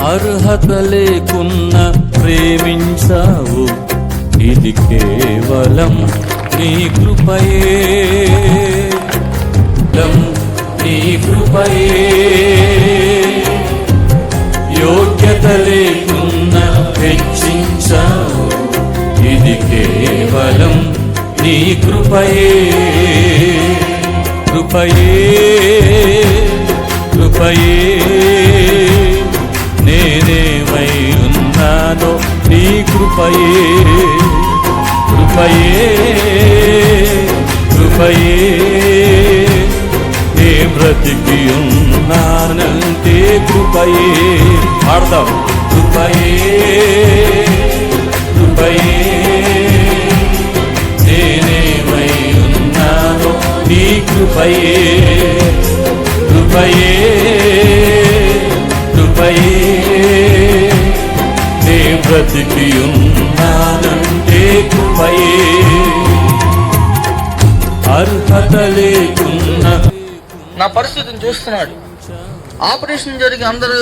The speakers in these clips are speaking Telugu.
అర్హత లేకున్నా ప్రేమించావు, ఇది కేవలం నీ కృపయే, నీ కృపయే. యోగ్యత లేకున్నా హెచ్చించావు, ఇది కేవలం నీ కృపయే, కృపయే, కృపయే. నేనేమై ఉన్నానో నీ కృపయే, కృపయే, కృపయే. నే బ్రతికి ఉన్నానంటే కృపయే. పాడతాం. కృపయే, కృపయే. నేనేమై ఉన్నానో నీ కృపయే, కృపయే, కృపయే. నే బ్రతికి ఉన్నానంటే కృపయే. అర్హత లేకున్నా నా పరిస్థితిని చూస్తున్నాడు. ఆపరేషన్ జరిగి అందరు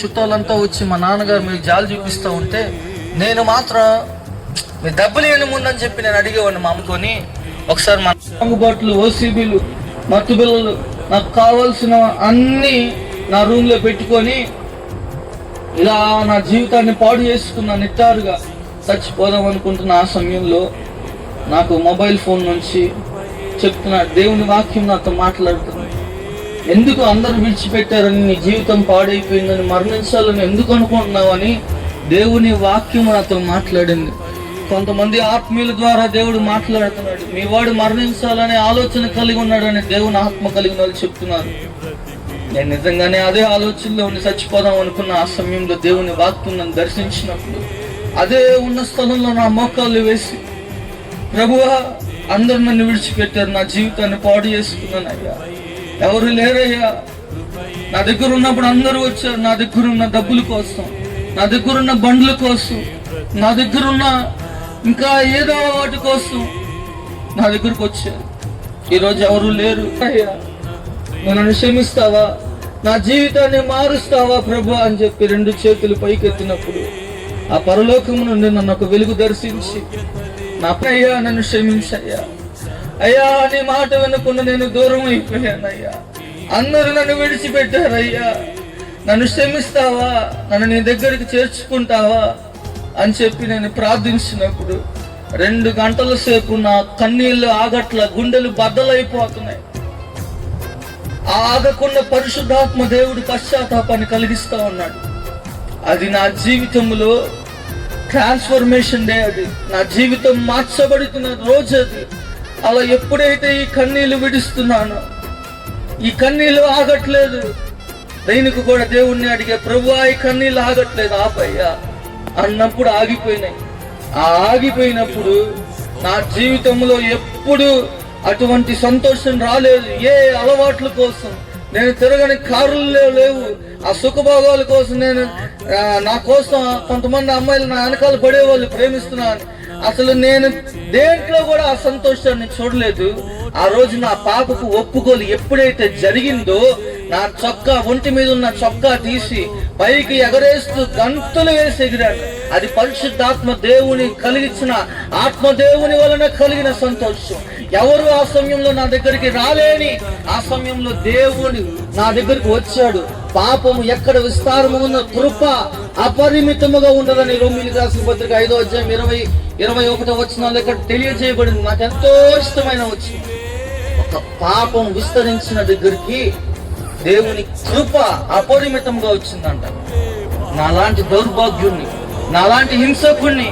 చుట్టాలంతా వచ్చి మా నాన్నగారు మీరు జాలి చూపిస్తూ ఉంటే నేను మాత్రం మీ దెబ్బలు ఏమి ముందని చెప్పి నేను అడిగేవాడిని మా అమ్మతోని. ఒకసారి మా బాటిల్, ఓసీబీలు, మత్తు బిల్లలు, నాకు కావాల్సిన అన్ని నా రూమ్ లో పెట్టుకొని ఇలా నా జీవితాన్ని పాడు చేసుకున్నా. నిట్టారుగా చచ్చిపోదాం అనుకుంటున్న ఆ సమయంలో నాకు మొబైల్ ఫోన్ నుంచి చెప్తున్నాడు, దేవుని వాక్యం నాతో మాట్లాడుతుంది. ఎందుకు అందరూ విడిచిపెట్టారని, నీ జీవితం పాడైపోయిందని, మరణించాలని ఎందుకు అనుకుంటున్నావు అని దేవుని వాక్యం నాతో మాట్లాడింది. కొంతమంది ఆత్మీయుల ద్వారా దేవుడు మాట్లాడుతున్నాడు. మీ వాడు మరణించాలనే ఆలోచన కలిగి ఉన్నాడని దేవుని ఆత్మ కలిగిన వాళ్ళు చెప్తున్నారు. నేను నిజంగానే అదే ఆలోచనలో ఉండి చచ్చిపోదాం అనుకున్న ఆ సమయంలో దేవుని వాక్యం నన్ను దర్శించినప్పుడు అదే ఉన్న స్థలంలో నా మోకాళ్ళు వేసి, ప్రభువా అందరు నన్ను విడిచిపెట్టారు, నా జీవితాన్ని పాడు చేసుకున్నాను అయ్యా, ఎవరు లేరయ్యా. నా దగ్గర ఉన్నప్పుడు అందరూ వచ్చారు, నా దగ్గర ఉన్న డబ్బుల కోసం, నా దగ్గర ఉన్న బండ్ల కోసం, నా దగ్గర ఉన్న ఇంకా ఏదో వాటి కోసం నా దగ్గరకు వచ్చారు. ఈరోజు ఎవరు లేరు అయ్యా, నన్ను క్షమిస్తావా, నా జీవితాన్ని మారుస్తావా ప్రభు అని చెప్పి రెండు చేతులు పైకెత్తినప్పుడు ఆ పరలోకము నుండి నన్ను ఒక వెలుగు దర్శించి, నా అయ్యా నన్ను క్షమించయ్యా, అయ్యా నీ మాట వినకుండా నేను దూరం అయిపోయానయ్యా, అందరూ నన్ను విడిచిపెట్టారయ్యా, నన్ను క్షమిస్తావా, నన్ను నీ దగ్గరికి చేర్చుకుంటావా అని చెప్పి నేను ప్రార్థించినప్పుడు 2 గంటల సేపు నా కన్నీళ్ళు ఆగట్ల, గుండెలు బద్దలైపోతున్నాయి. ఆగకుండా పరిశుద్ధాత్మ దేవుడు పశ్చాత్తాపాన్ని కలిగిస్తా ఉన్నాడు. అది నా జీవితంలో ట్రాన్స్ఫర్మేషన్ డే, అది నా జీవితం మార్చబడుతున్న రోజు అది. అలా ఎప్పుడైతే ఈ కన్నీళ్లు విడుస్తున్నానో, ఈ కన్నీళ్లు ఆగట్లేదు, దీనికి కూడా దేవుణ్ణి అడిగే, ప్రభువా ఈ కన్నీళ్లు ఆగట్లేదు ఆపయ్యా అన్నప్పుడు ఆగిపోయినాయి. ఆ ఆగిపోయినప్పుడు నా జీవితంలో ఎప్పుడు అటువంటి సంతోషం రాలేదు. ఏ అలవాట్ల కోసం నేను తిరగని కారుల్లో లేవు, ఆ సుఖభోగాల కోసం నేను నా కోసం కొంతమంది అమ్మాయిలు నా వెనకాల పడేవాళ్ళు ప్రేమిస్తున్నాను, అసలు నేను దేంట్లో కూడా ఆ సంతోషాన్ని చూడలేదు. ఆ రోజు నా పాపకు ఒప్పుకోలు ఎప్పుడైతే జరిగిందో, నా చొక్కా, ఒంటి మీద ఉన్న చొక్కా తీసి పైకి ఎగరేస్తూ గంతులు వేసి ఎగిరాడు. అది పరిశుద్ధాత్మ దేవుని కలిగించిన, ఆత్మదేవుని వలన కలిగిన సంతోషం. ఎవరు ఆ సమయంలో నా దగ్గరికి రాలేని ఆ సమయంలో దేవుని నా దగ్గరికి వచ్చాడు. పాపము ఎక్కడ విస్తారము ఉన్న కృప అపరిమితముగా ఉండదని రోమీయులకు రాసిన పత్రిక 5వ అధ్యాయం 20-21 వచనాల్లో ఇక్కడ తెలియజేయబడింది. నాకు ఎంతో ఇష్టమైన వచ్చిన ఒక పాపం విస్తరించిన దగ్గరికి దేవుని కృప అపరిమితంగా వచ్చిందంట. నాలాంటి దౌర్భాగ్యుణ్ణి, నాలాంటి హింసకుణ్ణి,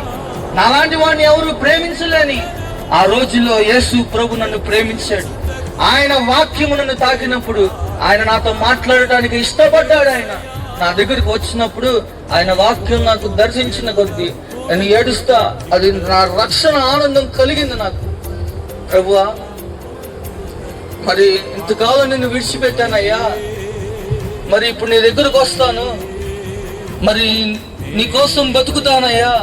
నాలాంటి వాడిని ఎవరు ప్రేమించలేని ఆ రోజుల్లో యేసు ప్రభు నన్ను ప్రేమించాడు. ఆయన వాక్యము నన్ను తాకినప్పుడు ఆయన నాతో మాట్లాడటానికి ఇష్టపడ్డాడు. ఆయన నా దగ్గరికి వచ్చినప్పుడు ఆయన వాక్యం నాకు దర్శించిన కొద్దీ నేను ఏడుస్తా, అది నా రక్షణ ఆనందం కలిగింది నాకు. ప్రభువా మరి ఇంతకాలం నిన్ను విడిచిపెట్టానయ్యా, మరి ఇప్పుడు నీ దగ్గరకు వస్తాను, మరి నీ కోసం బతుకుతానయ్యా,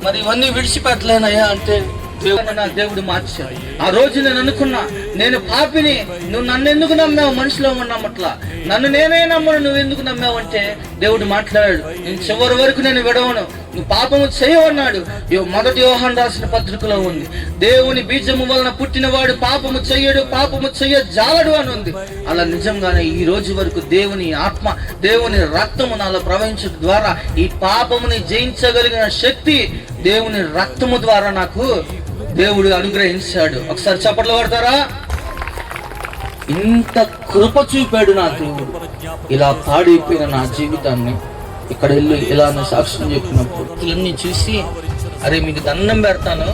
మరి ఇవన్నీ విడిచిపెట్టలేనయ్యా అంటే నా దేవుడు మార్చాడు. ఆ రోజు నేను అనుకున్నా, నేను పాపిని, నువ్వు నన్ను ఎందుకు నమ్మావు? మనుషులో నమ్మట్లా, నన్ను నేనే నమ్మను, నువ్వు ఎందుకు నమ్మావు అంటే దేవుడు మాట్లాడాడు, నేను చివరి వరకు నేను విడవను, నువ్వు పాపము చేయవన్నాడు. మొదటి యోహాను రాసిన పత్రికలో ఉంది, దేవుని బీజము వలన పుట్టినవాడు పాపము చెయ్యడు, పాపము చెయ్యజాలడు అని ఉంది. అలా నిజంగానే ఈ రోజు వరకు దేవుని ఆత్మ, దేవుని రక్తము నాలో ప్రవహించడం ద్వారా ఈ పాపముని జయించగలిగిన శక్తి దేవుని రక్తము ద్వారా నాకు దేవుడు అనుగ్రహించాడు. ఒకసారి చప్పట్లు కొడతారా? ఇంత కృప చూపాడు నా దేవుడు. ఇలా పాడైపోయిన నా జీవితాన్ని ఇక్కడ వెళ్ళి ఇలా సాక్ష్యం చెప్పినప్పుడు చూసి, అరే మీకు దండం పెడతాను,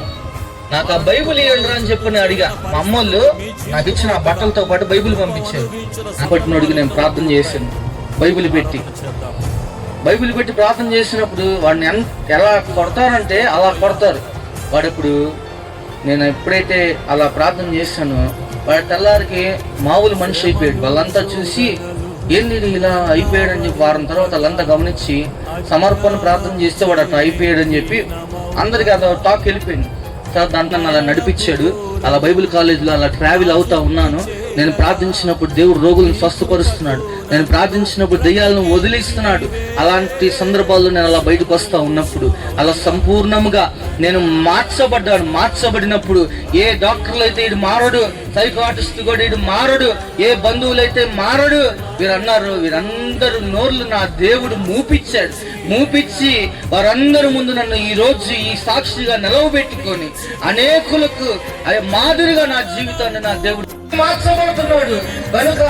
నాకు ఆ బైబిల్ ఇవ్వండి అని చెప్పి నేను అడిగా. మా అమ్మోళ్ళు నాకు ఇచ్చిన ఆ బట్టలతో పాటు బైబిల్ పంపించారు. అప్పటి అడిగి నేను ప్రార్థన చేశాను. బైబిల్ పెట్టి ప్రార్థన చేసినప్పుడు వాడిని ఎలా కొడతారంటే అలా కొడతారు. వాడప్పుడు నేను ఎప్పుడైతే అలా ప్రార్థన చేశానో వాడి తెల్లారికి మామూలు మనిషి అయిపోయాడు. వాళ్ళంతా చూసి ఏంది ఇలా అయిపోయాడు అని చెప్పి వారం తర్వాత వాళ్ళంతా గమనించి సమర్పణ ప్రార్థన చేస్తే వాడు అట్లా అయిపోయాడు అని చెప్పి అందరికి అలా టాక్ వెళ్ళిపోయింది. తర్వాత దాంట్లో అలా నడిపించాడు. అలా బైబిల్ కాలేజీలో అలా ట్రావెల్ అవుతా ఉన్నాను. నేను ప్రార్థించినప్పుడు దేవుడు రోగులను స్వస్థపరుస్తున్నాడు, నేను ప్రార్థించినప్పుడు దెయ్యాలను వదిలిస్తున్నాడు. అలాంటి సందర్భాల్లో నేను అలా బయటకు వస్తా ఉన్నప్పుడు అలా సంపూర్ణంగా నేను మార్చబడినప్పుడు ఏ డాక్టర్లు అయితే ఇడు మారడు, సైకాటిస్ట్ కూడా ఇడు మారడు, ఏ బంధువులు అయితే మారడు, వీరన్నారు. వీరందరూ నోర్లు నా దేవుడు మూపించి వారందరి ముందు నన్ను ఈ రోజు ఈ సాక్షిగా నిలవబెట్టుకొని అనేకులకు మాదిరిగా నా జీవితాన్ని నా దేవుడు మార్చబడుతున్నాడు. కనుక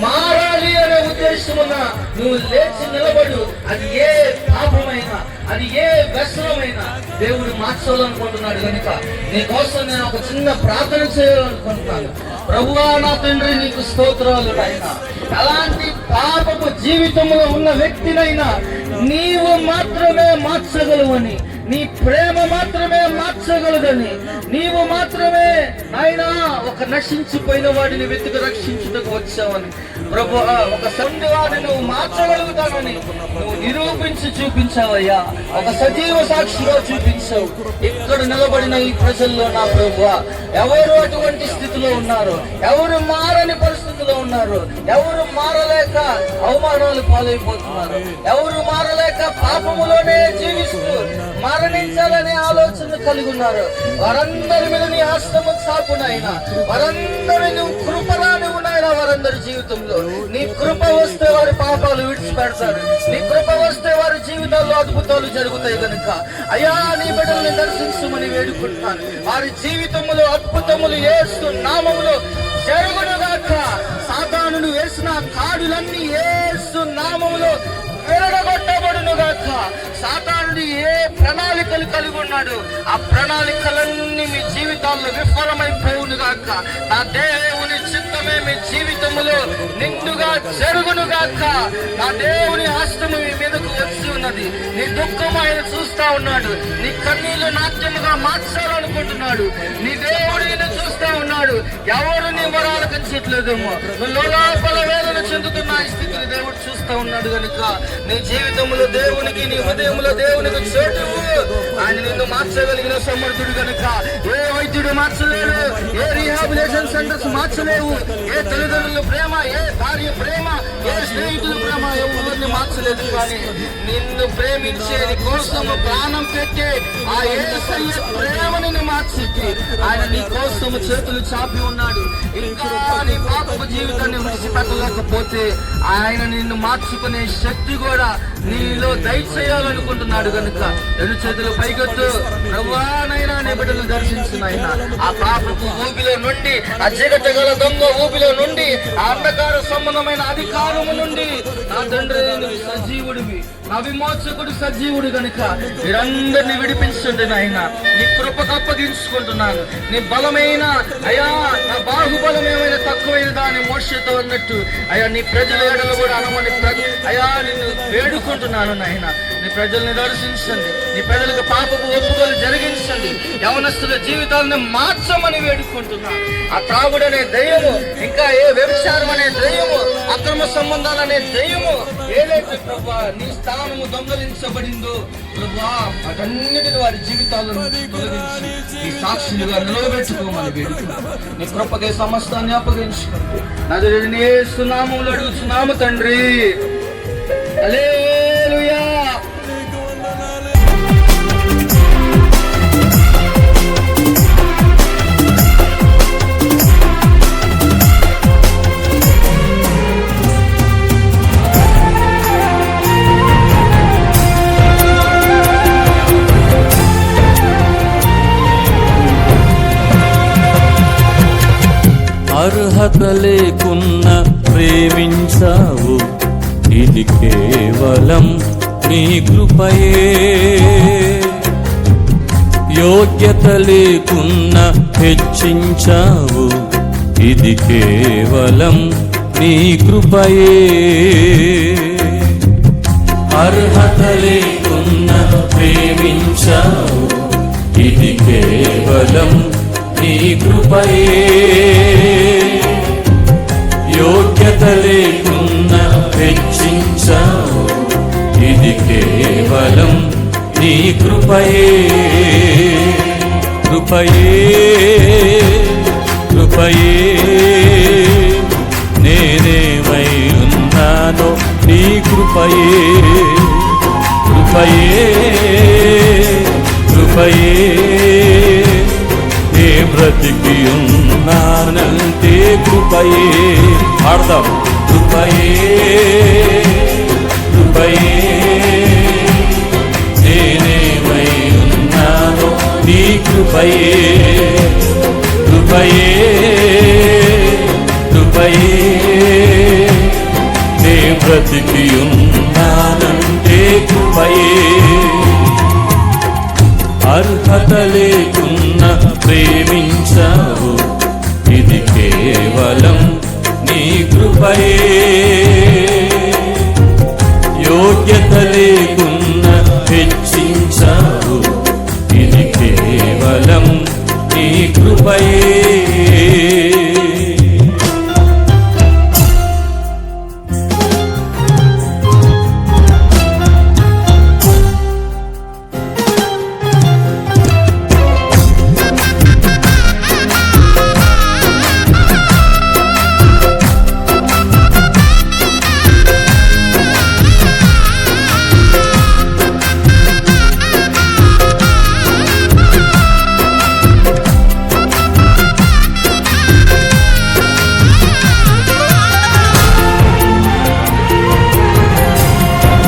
మారాలి అనే ఉద్దేశం ఉన్న నువ్వు లేచి నిలబడు. అది ఏ పాపమైనా, అది ఏ వ్యసనమైనా దేవుడు మార్చాలనుకుంటున్నాడు. కనుక నీ కోసం నేను ఒక చిన్న ప్రార్థన చేయాలనుకుంటున్నాను. ప్రభువా నా తండ్రి, నీకు స్తోత్రాలు నాయనా. అలాంటి పాపపు జీవితంలో ఉన్న వ్యక్తినైనా నీవు మాత్రమే మార్చగలవని, నీ ప్రేమ మాత్రమే మార్చగలదని, నీవు మాత్రమే ఆయన ఒక నశించిపోయిన వాడిని వెతుకు రక్షించుటకు వచ్చావని, ప్రభు ఒక సంధివాడిని నువ్వు మార్చగలుగుతావని నువ్వు నిరూపించి చూపించావయ్యా. ఒక సజీవ సాక్షిగా చూపించావు. ఇక్కడ నిలబడిన ఈ ప్రజల్లో నా ప్రభు ఎవరు అటువంటి స్థితిలో ఉన్నారు, ఎవరు మారని పరిస్థితిలో ఉన్నారు, ఎవరు మారలేక అవమానాలు పాలైపోతున్నారు, ఎవరు మారలేక పాపములోనే జీవిస్తూ మరణించాలనే ఆలోచన కలిగి ఉన్నారు, వారందరి మీద నీ హస్తము చాపునైనా, వారందరి నువ్వు కృపరాని ఉన్నాయినా, వారందరి జీవితంలో నీ కృప వస్తే వారి పాపాలు విడిచిపెడతారు, నీ కృప వస్తే వారి జీవితాల్లో అద్భుతాలు జరుగుతాయి. కనుక అయ్యా నీ బిడ్డల్ని దర్శించమని వేడుకుంటున్నాను. వారి జీవితంలో అద్భుతములు యేసు నామములో జరుగునుగాక. సాతానుడు వేసిన కాడులన్నీ యేసు నామములో విరగొట్టబడునుగాక. సాతానుడు ఏ ప్రణాళికలు కలిగి ఉన్నాడు, ఆ ప్రణాళికలన్నీ మీ జీవితాల్లో విఫలమైపోవునుగాక. నా దేవుని చిత్తమే మీ జీవితములో నిండుగా జరుగునుగాక. నా దేవుని హస్తము మీ మీదకు వచ్చి ఉన్నది. నీ దుఃఖం ఆయన చూస్తా ఉన్నాడు, నీ కన్నీళ్లు నాట్యముగా మార్చాలనుకుంటున్నాడు. నీ దేవుడు నిన్ను చూస్తా ఉన్నాడు. ఎవరు నీ వరాలు కంచట్లేదేమో, లోపల వేదన చెందుతున్న ఈ స్థితిని దేవుడు చూస్తా ఉన్నాడు. కనుక నీ జీవితంలో దేవునికి, నీ హృదయంలో దేవునికి చోటు. ఆయన నిన్ను మార్చగలిగిన సమర్థుడు. కనుక ఏ వైద్యుడు మార్చలేడు, ఏ రీహాబిలేషన్ సెంటర్స్ మార్చలేవు, ఏ తల్లిదండ్రుల ప్రేమ, ఏ భార్య ప్రేమ, ఏ స్నేహితుల ప్రేమ ఎవరిని మార్చలేదు. కానీ నిన్ను ప్రేమించే, నీ కోసము ప్రాణం పెట్టే ఆ యేసయ్య ప్రేమ నిన్ను మార్చికి ఆయన నీ కోసము చేతులు చాపి ఉన్నాడు. ఇంకా నీ పాపపు జీవితాన్ని విడిచిపెట్టలేకపోతే ఆయన నిన్ను మార్చుకునే శక్తి కూడా నీలో దయచేయాలనుకుంటున్నాడు. కనుక రెండు చేతులు పైకెత్తు. ప్రభువానైనా నీ బిడ్డలు దర్శించున్నాయినా ఆ పాపపు ఊపిలో నుండి, ఆ చీకటగల దొంగ ఊపిలో నుండి, ఆ అంధకార సంబంధమైన అధికారము నుండి నా తండ్రి నువ్వు సజీవుడివి, నా విమోచకుడు సజీవుడు. కనుక మీరందరినీ విడిపించండి నాయన. నీ కృపకు అప్పగించుకుంటున్నాను. నీ బలమైన అయ్యా, నా బాహుబలం ఏమైనా తక్కువైన దాని మోషతో అన్నట్టు అయ్యా నీ ప్రజల ఎడలు కూడా అనమని అయ్యా నిన్ను వేడుకుంటున్నాను నాయన. నీ ప్రజల్ని దర్శించండి, నీ ప్రజలకు పాపపు ఒప్పుకోలు జరిగించండి, యవనస్తుల జీవితాలను మార్చమని వేడుకుంటున్నాను. ఆ త్రాగుడనే దయ్యము, ఇంకా ఏ వ్యభిచారం అనే దయ్యము, అక్రమ సంబంధాలు అనే దయ్యము, ఏదైతే ఎక్కడైతే ప్రభా నీ స్థానము దొంగలించబడిందో ప్రభా వాటన్నిటిని వారి జీవితాలను తొలగించి నీ సాక్షులుగా నిలబెట్టుకోమని వేడుకుంటున్నాం. నీ కృపకే సమస్తాన్ని అప్పగించుకుంటూ నజరేయుని యేసు నామములో అడుగుచున్నాము తండ్రి. హల్లెలూయా. అర్హత లేకున్న ప్రేమించావు, ఇది కేవలం నీ కృపయే. యోగ్యత లేకున్న హెచ్చించావు, ఇది కేవలం నీ కృపయే. అర్హత లేకున్న ప్రేమించావు, ఇది కేవలం నీ కృపయే. యోగ్యత లేకున్న హెచ్చించావు, ఇది కేవలం నీ కృపయే. కృపయే కృపయే నేనేమై ఉన్నానో నీ కృపయే. కృపయే కృపయే నే బ్రతికి ఉన్నానంటే కృపయే. ఆడదాం. కృపయే కృపయే నేనేమై ఉన్నానో నీ కృపయే. కృపయే కృపయే నే బ్రతికి ఉన్నానంటే కృపయే. అర్హత లేకున్న ప్రేమించావు, ఇది కేవలం నీ కృపయే. యోగ్యత లేకున్న హెచ్చించావు, ఇది కేవలం నీ కృపయే.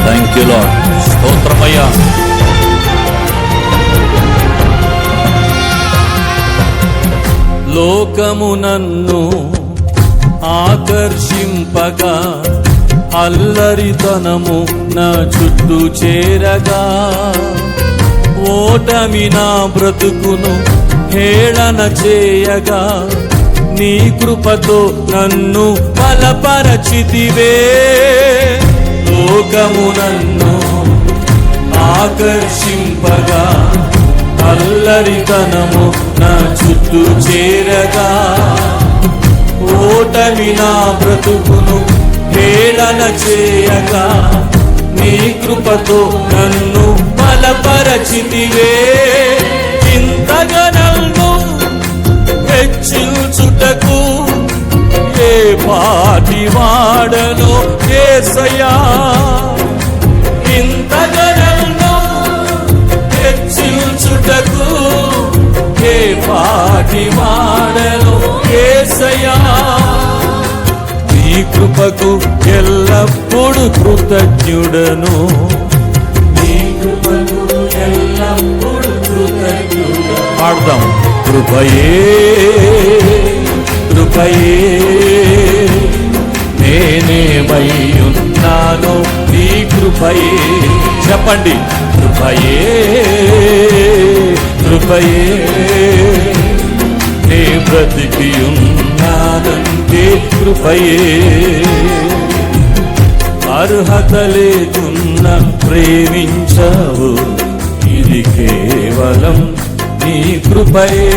Thank you lord. స్తోత్రమయ్యా. లోకము నన్ను ఆకర్షింపగా, అల్లరితనము నా చుట్టూ చేరగా, ఓటమి నా బ్రతుకును హేళన చేయగా, నీ కృపతో నన్ను బలపరచితివే. లోకము నన్ను ఆకర్షింపగా, అల్లరితనము నా చుట్టూ చేరగా, ఓటమి నా బ్రతుకును హేళన చేయగా, నీ కృపతో నన్ను బలపరచితివే. ఇంతగా నన్ను హెచ్చించుటకు ఏ పాటి వాడను యేసయ్యా. ఇంతగా నన్ను హెచ్చించుటకు ఏ పాటి వాడను యేసయ్యా. నీ కృపకు ఎల్లప్పుడూ కృతజ్ఞుడను. నీ కృపకు ఎల్లప్పుడూ కృతజ్ఞుడను. పాడదాం. కృపయే కృపయే నేనేమై ఉన్నానో నీ కృపయే. చెప్పండి. కృపయే కృపయే నే బ్రతికి ఉన్నానంటే కృపయే. అర్హత లేకున్న ప్రేమించావు, ఇది కేవలం నీ కృపయే.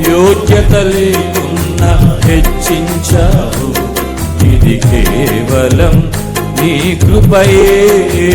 యోగ్యత లేకున్న హెచ్చించావు, ఇది కేవలం కేవలం నీ కృపయే.